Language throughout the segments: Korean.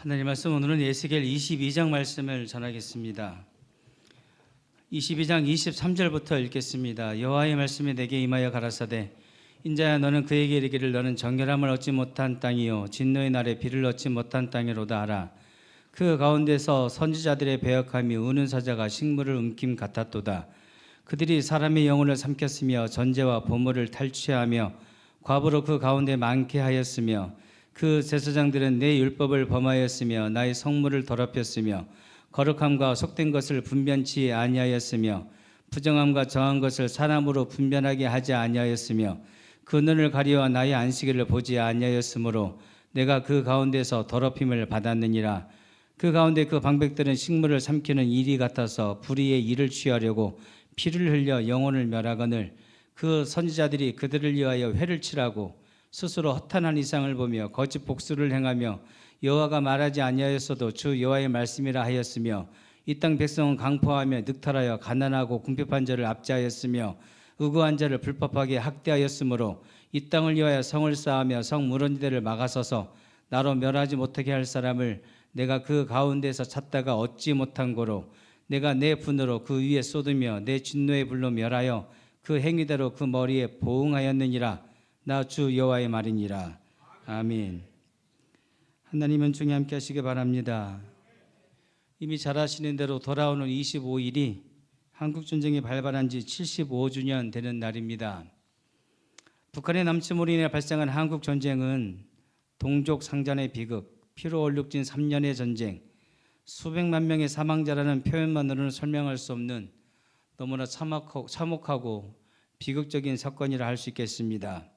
하나님 말씀 오늘은 에스겔 22장 말씀을 전하겠습니다. 22장 23절부터 읽겠습니다. 여호와의 말씀이 내게 임하여 가라사대 인자야 너는 그에게 이르기를 너는 정결함을 얻지 못한 땅이요 진노의 날에 비를 얻지 못한 땅이로다 하라. 그 가운데서 선지자들의 배역함이 우는 사자가 식물을 움킴 같았도다. 그들이 사람의 영혼을 삼켰으며 전제와 보물을 탈취하며 과부로 그 가운데 많게 하였으며 그 제사장들은 내 율법을 범하였으며 나의 성물을 더럽혔으며 거룩함과 속된 것을 분변치 아니하였으며 부정함과 정한 것을 사람으로 분변하게 하지 아니하였으며 그 눈을 가리워 나의 안식일을 보지 아니하였으므로 내가 그 가운데서 더럽힘을 받았느니라. 그 가운데 그 방백들은 식물을 삼키는 이리 같아서 불의의 일을 취하려고 피를 흘려 영혼을 멸하거늘 그 선지자들이 그들을 위하여 회를 치라고 스스로 허탄한 이상을 보며 거짓 복수를 행하며 여호와가 말하지 아니하였어도 주 여호와의 말씀이라 하였으며 이 땅 백성은 강포하며 늑탈하여 가난하고 궁핍한 자를 압제하였으며 의구한 자를 불법하게 학대하였으므로 이 땅을 위하여 성을 쌓으며 성 무너지대를 막아서서 나로 멸하지 못하게 할 사람을 내가 그 가운데서 찾다가 얻지 못한 고로 내가 내 분으로 그 위에 쏟으며 내 진노의 불로 멸하여 그 행위대로 그 머리에 보응하였느니라. 나 주 여호와의 말이니라. 아멘. 하나님은 중에 함께 하시기 바랍니다. 이미 잘 아시는 대로 돌아오는 25일이 한국전쟁이 발발한 지 75주년 되는 날입니다. 북한의 남침으로 인해 발생한 한국전쟁은 동족 상잔의 비극, 피로 얼룩진 3년의 전쟁, 수백만 명의 사망자라는 표현만으로는 설명할 수 없는 너무나 참혹하고 비극적인 사건이라 할 수 있겠습니다.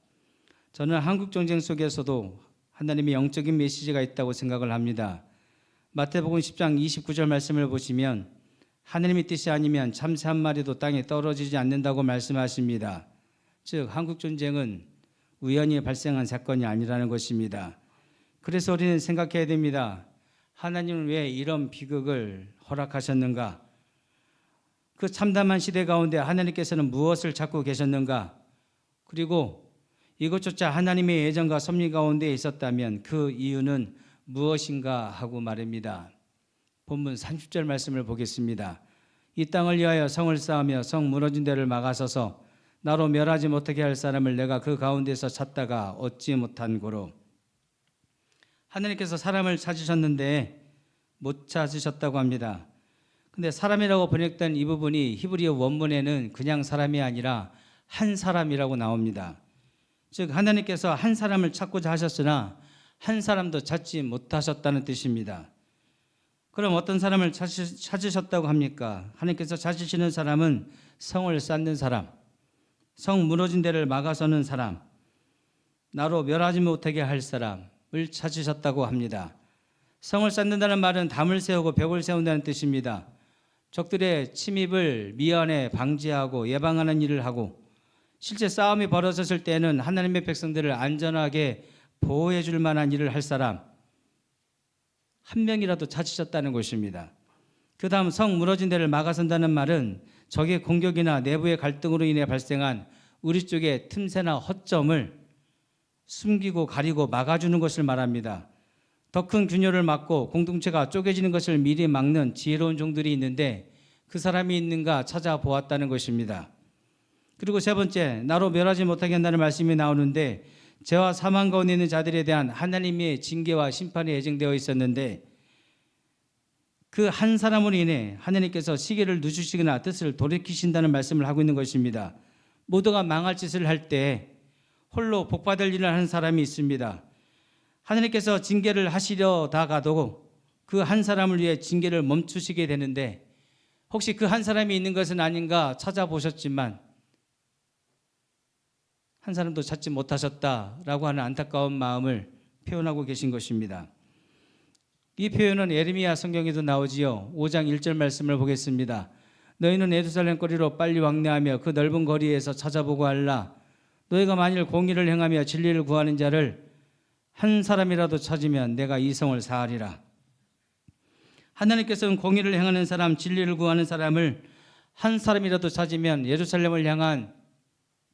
저는 한국전쟁 속에서도 하나님의 영적인 메시지가 있다고 생각을 합니다. 마태복음 10장 29절 말씀을 보시면 하나님의 뜻이 아니면 참새 한 마리도 땅에 떨어지지 않는다고 말씀하십니다. 즉 한국전쟁은 우연히 발생한 사건이 아니라는 것입니다. 그래서 우리는 생각해야 됩니다. 하나님은 왜 이런 비극을 허락하셨는가? 그 참담한 시대 가운데 하나님께서는 무엇을 찾고 계셨는가? 그리고 이것조차 하나님의 예정과 섭리 가운데 있었다면 그 이유는 무엇인가 하고 말입니다. 본문 30절 말씀을 보겠습니다. 이 땅을 위하여 성을 쌓으며 성 무너진 데를 막아서서 나로 멸하지 못하게 할 사람을 내가 그 가운데서 찾다가 얻지 못한 고로. 하나님께서 사람을 찾으셨는데 못 찾으셨다고 합니다. 근데 사람이라고 번역된 이 부분이 히브리어 원문에는 그냥 사람이 아니라 한 사람이라고 나옵니다. 즉 하나님께서 한 사람을 찾고자 하셨으나 한 사람도 찾지 못하셨다는 뜻입니다. 그럼 어떤 사람을 찾으셨다고 합니까? 하나님께서 찾으시는 사람은 성을 쌓는 사람, 성 무너진 데를 막아서는 사람, 나로 멸하지 못하게 할 사람을 찾으셨다고 합니다. 성을 쌓는다는 말은 담을 세우고 벽을 세운다는 뜻입니다. 적들의 침입을 미연에 방지하고 예방하는 일을 하고 실제 싸움이 벌어졌을 때는 하나님의 백성들을 안전하게 보호해 줄 만한 일을 할 사람 한 명이라도 찾으셨다는 것입니다. 그 다음 성 무너진 데를 막아선다는 말은 적의 공격이나 내부의 갈등으로 인해 발생한 우리 쪽의 틈새나 허점을 숨기고 가리고 막아주는 것을 말합니다. 더 큰 균열을 막고 공동체가 쪼개지는 것을 미리 막는 지혜로운 종들이 있는데 그 사람이 있는가 찾아보았다는 것입니다. 그리고 세 번째, 나로 멸하지 못하게 한다는 말씀이 나오는데 죄와 사망 가운데 있는 자들에 대한 하나님의 징계와 심판이 예정되어 있었는데 그 한 사람으로 인해 하나님께서 시계를 늦추시거나 뜻을 돌이키신다는 말씀을 하고 있는 것입니다. 모두가 망할 짓을 할 때 홀로 복받을 일을 하는 사람이 있습니다. 하나님께서 징계를 하시려다가도 그 한 사람을 위해 징계를 멈추시게 되는데 혹시 그 한 사람이 있는 것은 아닌가 찾아보셨지만 한 사람도 찾지 못하셨다라고 하는 안타까운 마음을 표현하고 계신 것입니다. 이 표현은 예레미야 성경에도 나오지요. 5장 1절 말씀을 보겠습니다. 너희는 예루살렘 거리로 빨리 왕래하며 그 넓은 거리에서 찾아보고 할라. 너희가 만일 공의를 행하며 진리를 구하는 자를 한 사람이라도 찾으면 내가 이 성을 사하리라. 하나님께서는 공의를 행하는 사람, 진리를 구하는 사람을 한 사람이라도 찾으면 예루살렘을 향한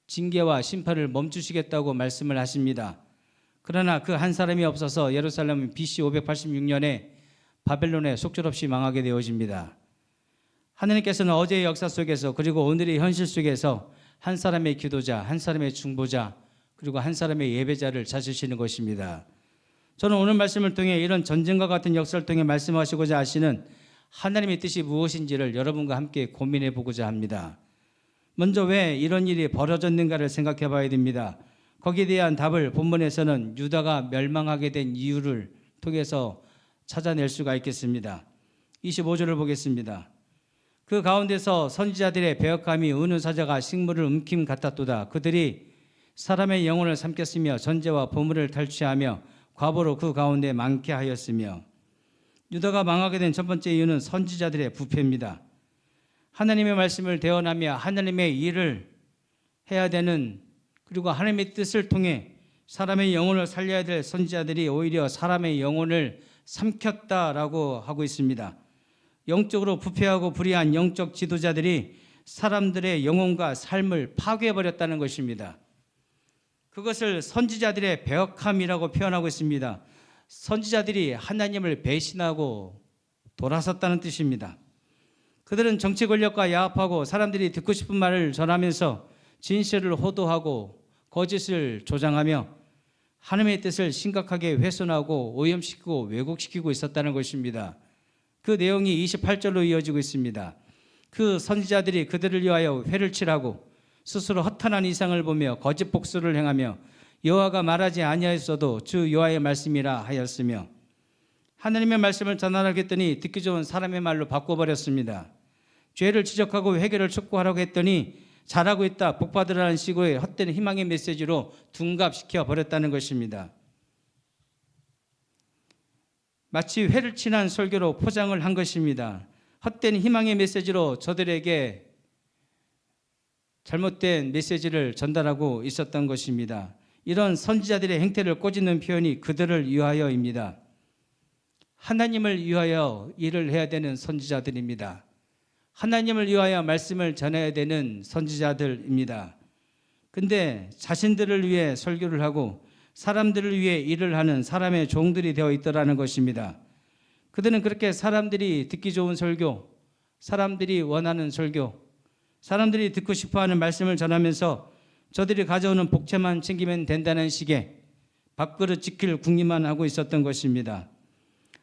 징계와 심판을 멈추시겠다고 말씀을 하십니다. 그러나 그 한 사람이 없어서 예루살렘은 BC 586년에 바벨론에 속절없이 망하게 되어집니다. 하느님께서는 어제의 역사 속에서 그리고 오늘의 현실 속에서 한 사람의 기도자, 한 사람의 중보자, 그리고 한 사람의 예배자를 찾으시는 것입니다. 저는 오늘 말씀을 통해 이런 전쟁과 같은 역사를 통해 말씀하시고자 하시는 하나님의 뜻이 무엇인지를 여러분과 함께 고민해 보고자 합니다. 먼저 왜 이런 일이 벌어졌는가를 생각해 봐야 됩니다. 거기에 대한 답을 본문에서는 유다가 멸망하게 된 이유를 통해서 찾아낼 수가 있겠습니다. 25절을 보겠습니다. 그 가운데서 선지자들의 배역함이 어느 사자가 식물을 움킴 같았도다. 그들이 사람의 영혼을 삼켰으며 전제와 보물을 탈취하며 과보로 그 가운데 많게 하였으며. 유다가 망하게 된 첫 번째 이유는 선지자들의 부패입니다. 하나님의 말씀을 대언하며 하나님의 일을 해야 되는, 그리고 하나님의 뜻을 통해 사람의 영혼을 살려야 될 선지자들이 오히려 사람의 영혼을 삼켰다라고 하고 있습니다. 영적으로 부패하고 불의한 영적 지도자들이 사람들의 영혼과 삶을 파괴해버렸다는 것입니다. 그것을 선지자들의 배역함이라고 표현하고 있습니다. 선지자들이 하나님을 배신하고 돌아섰다는 뜻입니다. 그들은 정치 권력과 야합하고 사람들이 듣고 싶은 말을 전하면서 진실을 호도하고 거짓을 조장하며 하나님의 뜻을 심각하게 훼손하고 오염시키고 왜곡시키고 있었다는 것입니다. 그 내용이 28절로 이어지고 있습니다. 그 선지자들이 그들을 위하여 회를 칠하고 스스로 허탄한 이상을 보며 거짓 복수를 행하며 여호와가 말하지 아니하였어도 주 여호와의 말씀이라 하였으며. 하나님의 말씀을 전하겠더니 듣기 좋은 사람의 말로 바꿔버렸습니다. 죄를 지적하고 회개를 촉구하라고 했더니 잘하고 있다, 복받으라는 식으로 헛된 희망의 메시지로 둔갑시켜 버렸다는 것입니다. 마치 회를 친한 설교로 포장을 한 것입니다. 헛된 희망의 메시지로 저들에게 잘못된 메시지를 전달하고 있었던 것입니다. 이런 선지자들의 행태를 꼬집는 표현이 그들을 위하여입니다. 하나님을 위하여 일을 해야 되는 선지자들입니다. 하나님을 위하여 말씀을 전해야 되는 선지자들입니다. 근데 자신들을 위해 설교를 하고 사람들을 위해 일을 하는 사람의 종들이 되어 있더라는 것입니다. 그들은 그렇게 사람들이 듣기 좋은 설교, 사람들이 원하는 설교, 사람들이 듣고 싶어하는 말씀을 전하면서 저들이 가져오는 복채만 챙기면 된다는 식의 밥그릇 지킬 궁리만 하고 있었던 것입니다.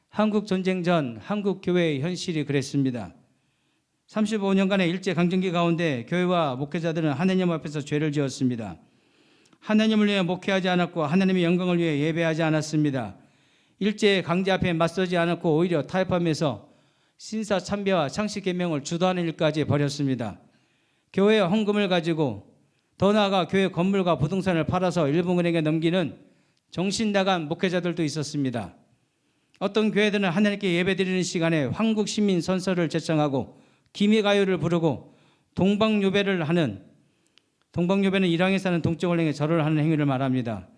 한국 전쟁 전 한국 교회의 현실이 그랬습니다. 35년간의 일제강점기 가운데 교회와 목회자들은 하나님 앞에서 죄를 지었습니다. 하나님을 위해 목회하지 않았고 하나님의 영광을 위해 예배하지 않았습니다. 일제 강제 앞에 맞서지 않았고 오히려 타협하면서 신사참배와 창씨개명을 주도하는 일까지 벌였습니다. 교회의 헌금을 가지고 더 나아가 교회 건물과 부동산을 팔아서 일본은행에 넘기는 정신나간 목회자들도 있었습니다. 어떤 교회들은 하나님께 예배드리는 시간에 황국시민 선서를 제청하고 기미가요를 부르고 동방요배를 하는, 동방요배는 일왕에 사는 동쪽을 향해 절을 하는 행위를 말합니다.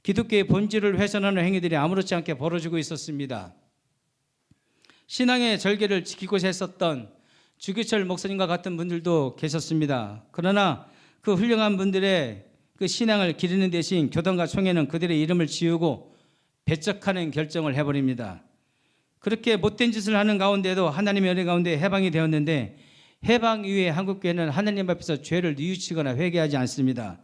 기독교의 본질을 훼손하는 행위들이 아무렇지 않게 벌어지고 있었습니다. 신앙의 절개를 지키고자 했었던 주기철 목사님과 같은 분들도 계셨습니다. 그러나 그 훌륭한 분들의 그 신앙을 기리는 대신 교단과 총회는 그들의 이름을 지우고 배척하는 결정을 해버립니다. 그렇게 못된 짓을 하는 가운데도 하나님의 은혜 가운데 해방이 되었는데, 해방 이후에 한국교회는 하나님 앞에서 죄를 뉘우치거나 회개하지 않습니다.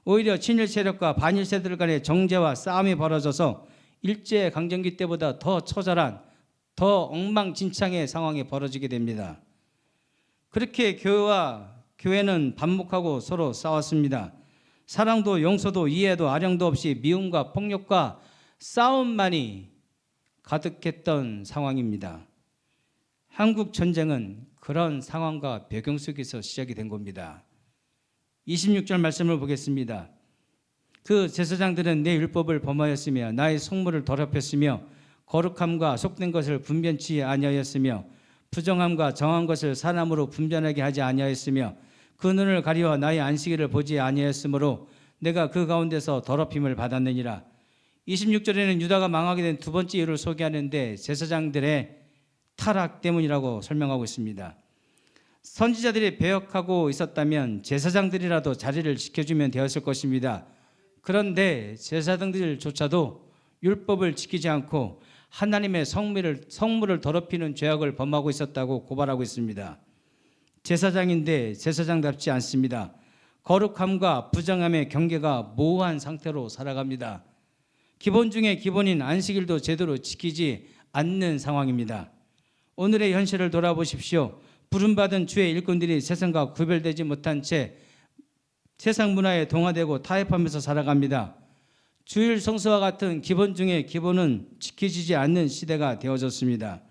오히려 친일 세력과 반일 세대들 간의 정죄와 싸움이 벌어져서 일제강점기 때보다 더 처절한, 더 엉망진창의 상황이 벌어지게 됩니다. 그렇게 교회는 반목하고 서로 싸웠습니다. 사랑도 용서도 이해도 아령도 없이 미움과 폭력과 싸움만이 가득했던 상황입니다. 한국 전쟁은 그런 상황과 배경 속에서 시작이 된 겁니다. 26절 말씀을 보겠습니다. 그 제사장들은 내 율법을 범하였으며 나의 성물을 더럽혔으며 거룩함과 속된 것을 분변치 아니하였으며 부정함과 정한 것을 사람으로 분변하게 하지 아니하였으며 그 눈을 가리워 나의 안식일을 보지 아니하였으므로 내가 그 가운데서 더럽힘을 받았느니라. 26절에는 유다가 망하게 된 두 번째 이유를 소개하는데 제사장들의 타락 때문이라고 설명하고 있습니다. 선지자들이 배역하고 있었다면 제사장들이라도 자리를 지켜주면 되었을 것입니다. 그런데 제사장들조차도 율법을 지키지 않고 하나님의 성물을 더럽히는 죄악을 범하고 있었다고 고발하고 있습니다. 제사장인데 제사장답지 않습니다. 거룩함과 부정함의 경계가 모호한 상태로 살아갑니다. 기본 중에 기본인 안식일도 제대로 지키지 않는 상황입니다. 오늘의 현실을 돌아보십시오. 부름받은 주의 일꾼들이 세상과 구별되지 못한 채 세상 문화에 동화되고 타협하면서 살아갑니다. 주일 성수와 같은 기본 중에 기본은 지켜지지 않는 시대가 되어졌습니다.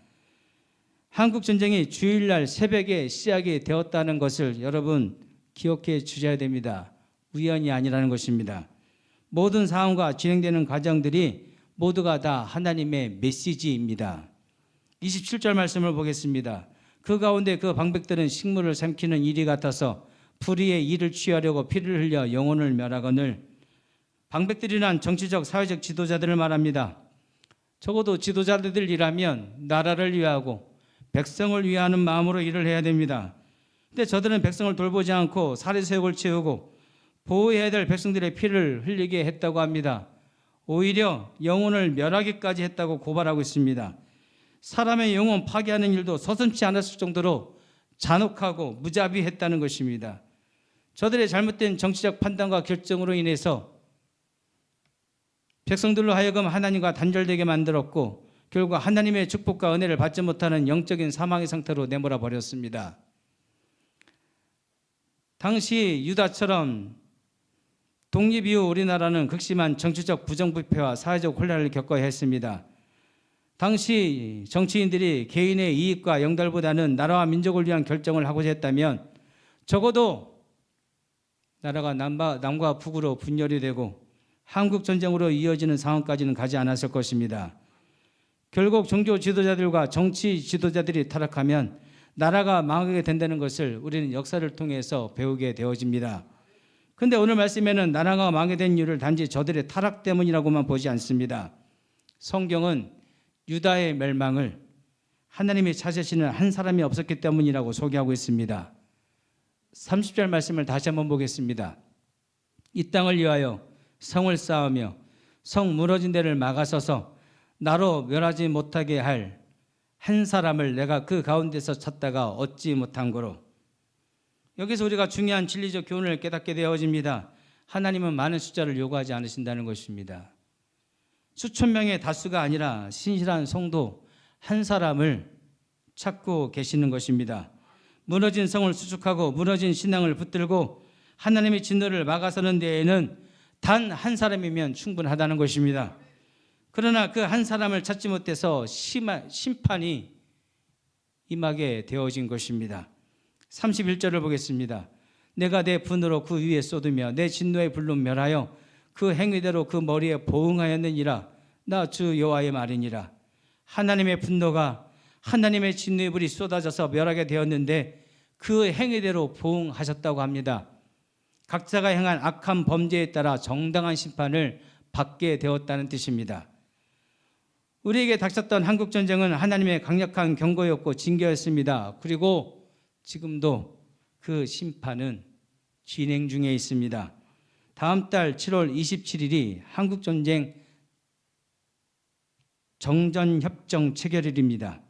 한국 전쟁이 주일날 새벽에 시작이 되었다는 것을 여러분 기억해 주셔야 됩니다. 우연이 아니라는 것입니다. 모든 상황과 진행되는 과정들이 모두가 다 하나님의 메시지입니다. 27절 말씀을 보겠습니다. 그 가운데 그 방백들은 식물을 삼키는 일이 같아서 불의의 일을 취하려고 피를 흘려 영혼을 멸하거늘. 방백들이란 정치적 사회적 지도자들을 말합니다. 적어도 지도자들이라면 나라를 위하고 백성을 위하는 마음으로 일을 해야 됩니다. 근데 저들은 백성을 돌보지 않고 사리새욕을 채우고 보호해야 될 백성들의 피를 흘리게 했다고 합니다. 오히려 영혼을 멸하기까지 했다고 고발하고 있습니다. 사람의 영혼 파괴하는 일도 서슴지 않았을 정도로 잔혹하고 무자비했다는 것입니다. 저들의 잘못된 정치적 판단과 결정으로 인해서 백성들로 하여금 하나님과 단절되게 만들었고 결국 하나님의 축복과 은혜를 받지 못하는 영적인 사망의 상태로 내몰아 버렸습니다. 당시 유다처럼 독립 이후 우리나라는 극심한 정치적 부정부패와 사회적 혼란을 겪어야 했습니다. 당시 정치인들이 개인의 이익과 영달보다는 나라와 민족을 위한 결정을 하고자 했다면 적어도 나라가 남과 북으로 분열이 되고 한국 전쟁으로 이어지는 상황까지는 가지 않았을 것입니다. 결국 종교 지도자들과 정치 지도자들이 타락하면 나라가 망하게 된다는 것을 우리는 역사를 통해서 배우게 되어집니다. 그런데 오늘 말씀에는 나라가 망하게 된 이유를 단지 저들의 타락 때문이라고만 보지 않습니다. 성경은 유다의 멸망을 하나님이 찾으시는 한 사람이 없었기 때문이라고 소개하고 있습니다. 30절 말씀을 다시 한번 보겠습니다. 이 땅을 위하여 성을 쌓으며 성 무너진 데를 막아서서 나로 멸하지 못하게 할 한 사람을 내가 그 가운데서 찾다가 얻지 못한 거로. 여기서 우리가 중요한 진리적 교훈을 깨닫게 되어집니다. 하나님은 많은 숫자를 요구하지 않으신다는 것입니다. 수천 명의 다수가 아니라 신실한 성도 한 사람을 찾고 계시는 것입니다. 무너진 성을 수축하고 무너진 신앙을 붙들고 하나님의 진노를 막아서는 데에는 단 한 사람이면 충분하다는 것입니다. 그러나 그 한 사람을 찾지 못해서 심판이 임하게 되어진 것입니다. 31절을 보겠습니다. 내가 내 분으로 그 위에 쏟으며 내 진노의 불로 멸하여 그 행위대로 그 머리에 보응하였느니라. 나 주 여호와의 말이니라. 하나님의 분노가 하나님의 진노의 불이 쏟아져서 멸하게 되었는데 그 행위대로 보응하셨다고 합니다. 각자가 행한 악한 범죄에 따라 정당한 심판을 받게 되었다는 뜻입니다. 우리에게 닥쳤던 한국전쟁은 하나님의 강력한 경고였고 징계였습니다. 그리고 지금도 그 심판은 진행 중에 있습니다. 다음 달 7월 27일이 한국전쟁 정전협정 체결일입니다.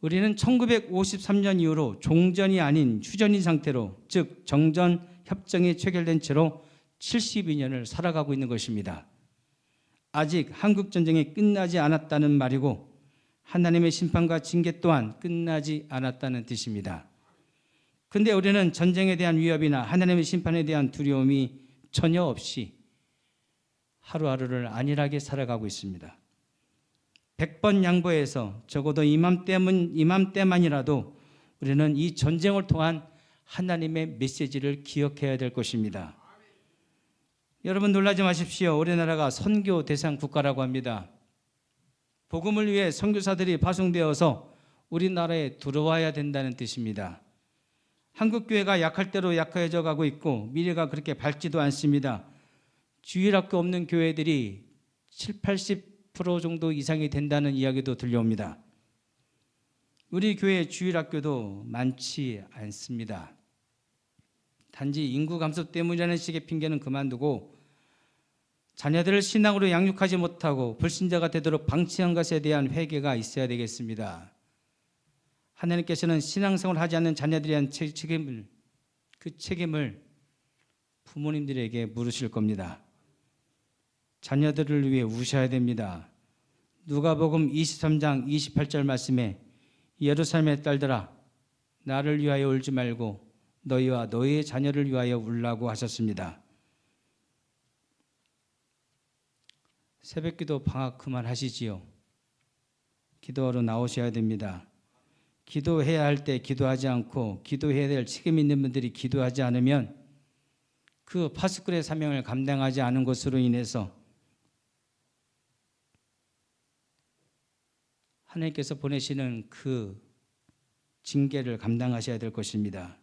우리는 1953년 이후로 종전이 아닌 휴전인 상태로, 즉 정전협정이 체결된 채로 72년을 살아가고 있는 것입니다. 아직 한국전쟁이 끝나지 않았다는 말이고 하나님의 심판과 징계 또한 끝나지 않았다는 뜻입니다. 그런데 우리는 전쟁에 대한 위협이나 하나님의 심판에 대한 두려움이 전혀 없이 하루하루를 안일하게 살아가고 있습니다. 100번 양보해서 적어도 이맘때만이라도 우리는 이 전쟁을 통한 하나님의 메시지를 기억해야 될 것입니다. 여러분 놀라지 마십시오. 우리나라가 선교 대상 국가라고 합니다. 복음을 위해 선교사들이 파송되어서 우리나라에 들어와야 된다는 뜻입니다. 한국교회가 약할 대로 약해져 가고 있고 미래가 그렇게 밝지도 않습니다. 주일학교 없는 교회들이 70-80% 정도 이상이 된다는 이야기도 들려옵니다. 우리 교회 주일학교도 많지 않습니다. 단지 인구 감소 때문이라는 식의 핑계는 그만두고 자녀들을 신앙으로 양육하지 못하고 불신자가 되도록 방치한 것에 대한 회개가 있어야 되겠습니다. 하나님께서는 신앙생활을 하지 않는 자녀들에 대한 책임을 부모님들에게 물으실 겁니다. 자녀들을 위해 우셔야 됩니다. 누가복음 23장 28절 말씀에 예루살렘의 딸들아 나를 위하여 울지 말고 너희와 너희의 자녀를 위하여 울라고 하셨습니다. 새벽기도 방학 그만하시지요. 기도하러 나오셔야 됩니다. 기도해야 할 때 기도하지 않고 기도해야 될 책임 있는 분들이 기도하지 않으면 그 파수꾼의 사명을 감당하지 않은 것으로 인해서 하나님께서 보내시는 그 징계를 감당하셔야 될 것입니다.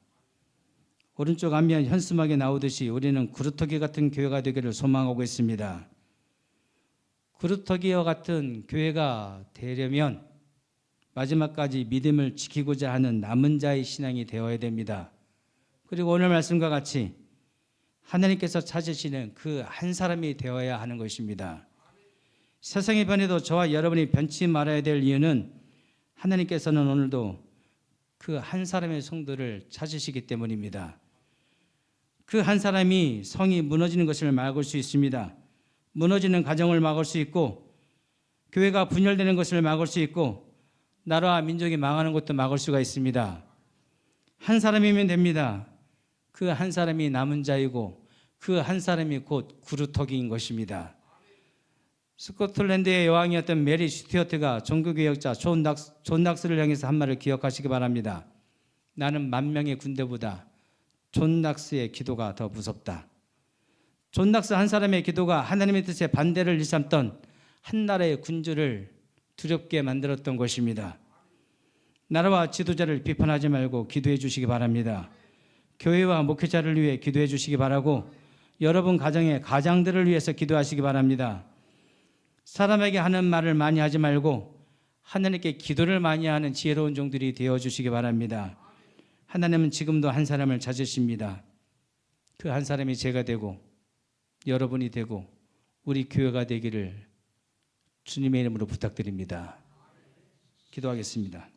오른쪽 앞면 현수막에 나오듯이 우리는 구루터기 같은 교회가 되기를 소망하고 있습니다. 구루터기와 같은 교회가 되려면 마지막까지 믿음을 지키고자 하는 남은 자의 신앙이 되어야 됩니다. 그리고 오늘 말씀과 같이 하나님께서 찾으시는 그 한 사람이 되어야 하는 것입니다. 세상이 변해도 저와 여러분이 변치 말아야 될 이유는 하나님께서는 오늘도 그 한 사람의 성도를 찾으시기 때문입니다. 그 한 사람이 성이 무너지는 것을 막을 수 있습니다. 무너지는 가정을 막을 수 있고 교회가 분열되는 것을 막을 수 있고 나라와 민족이 망하는 것도 막을 수가 있습니다. 한 사람이면 됩니다. 그 한 사람이 남은 자이고 그 한 사람이 곧 구루터기인 것입니다. 스코틀랜드의 여왕이었던 메리 스튜어트가 종교개혁자 존 낙스를 향해서 한 말을 기억하시기 바랍니다. 나는 만 명의 군대보다 존 낙스의 기도가 더 무섭다. 존 낙스 한 사람의 기도가 하나님의 뜻에 반대를 일삼던 한 나라의 군주를 두렵게 만들었던 것입니다. 나라와 지도자를 비판하지 말고 기도해 주시기 바랍니다. 교회와 목회자를 위해 기도해 주시기 바라고 여러분 가정의 가장들을 위해서 기도하시기 바랍니다. 사람에게 하는 말을 많이 하지 말고 하나님께 기도를 많이 하는 지혜로운 종들이 되어주시기 바랍니다. 하나님은 지금도 한 사람을 찾으십니다. 그 한 사람이 제가 되고 여러분이 되고 우리 교회가 되기를 주님의 이름으로 부탁드립니다. 기도하겠습니다.